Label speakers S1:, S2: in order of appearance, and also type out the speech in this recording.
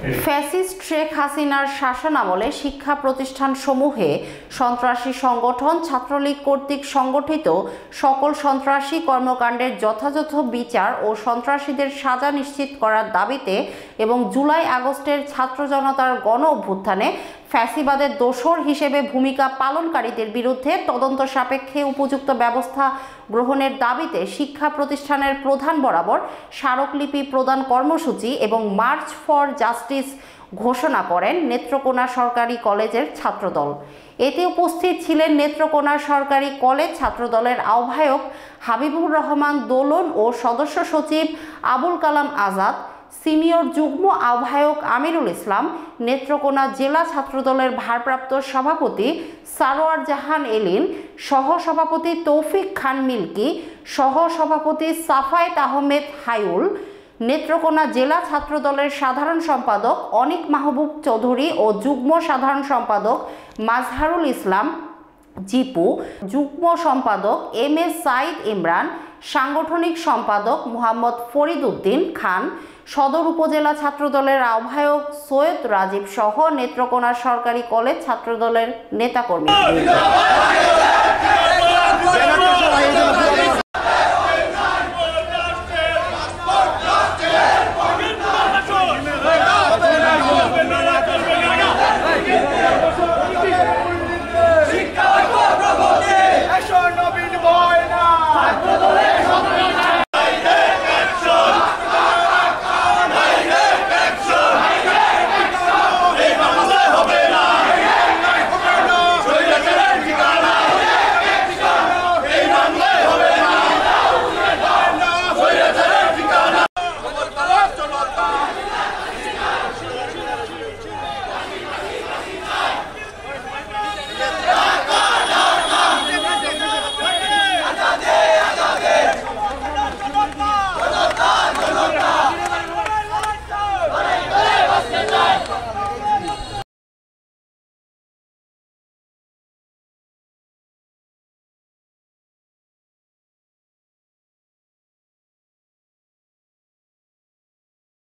S1: Fascist Sheikh হাসিনার শাসনামলে শিক্ষা প্রতিষ্ঠানসমূহে সন্ত্রাসী সংগঠন ছাত্রলীগ কর্তৃক সংগঠিত সকল সন্ত্রাসী কর্মকাণ্ডের যথাযথ বিচার ও সন্ত্রাসীদের সাজা নিশ্চিত করার দাবিতে এবং জুলাই আগস্টের ছাত্র জনতার গণ অভ্যুত্থানে ফ্যাসিবাদের দোসর হিসেবে ভূমিকা পালনকারীদের বিরুদ্ধে তদন্ত সাপেক্ষে উপযুক্ত ব্যবস্থা গ্রহণের দাবিতে শিক্ষা প্রতিষ্ঠানের প্রধান বরাবর স্মারকলিপি প্রদান কর্মসূচি এবং মার্চ ফর জাস্টিস ঘোষণা করেন নেত্রকোনা সরকারি কলেজের ছাত্রদল। এতে উপস্থিত ছিলেন নেত্রকোনা সরকারি কলেজ ছাত্রদলের আহ্বায়ক হাবিবুর রহমান দোলন ও সদস্য সচিব আবুল কালাম আজাদ, সিনিয়র যুগ্ম আহ্বায়ক আমিরুল ইসলাম, নেত্রকোনা জেলা ছাত্রদলের ভারপ্রাপ্ত সভাপতি সারোয়ার জাহান এলিন, সহসভাপতি তৌফিক খান মিল্কি, সহসভাপতি সাফায়েত আহমেদ হাইউল, নেত্রকোনা জেলা ছাত্রদলের সাধারণ সম্পাদক অনিক মাহবুব চৌধুরী ও যুগ্ম সাধারণ সম্পাদক মাজহারুল ইসলাম জিপু, যুগ্ম সম্পাদক এম এ সাইদ ইমরান, সাংগঠনিক সম্পাদক মোহাম্মদ ফরিদ উদ্দিন খান, সদর উপজেলা ছাত্রদলের আহ্বায়ক সৈয়দ রাজীব সহ নেত্রকোনা সরকারি কলেজ ছাত্রদলের নেতাকর্মী।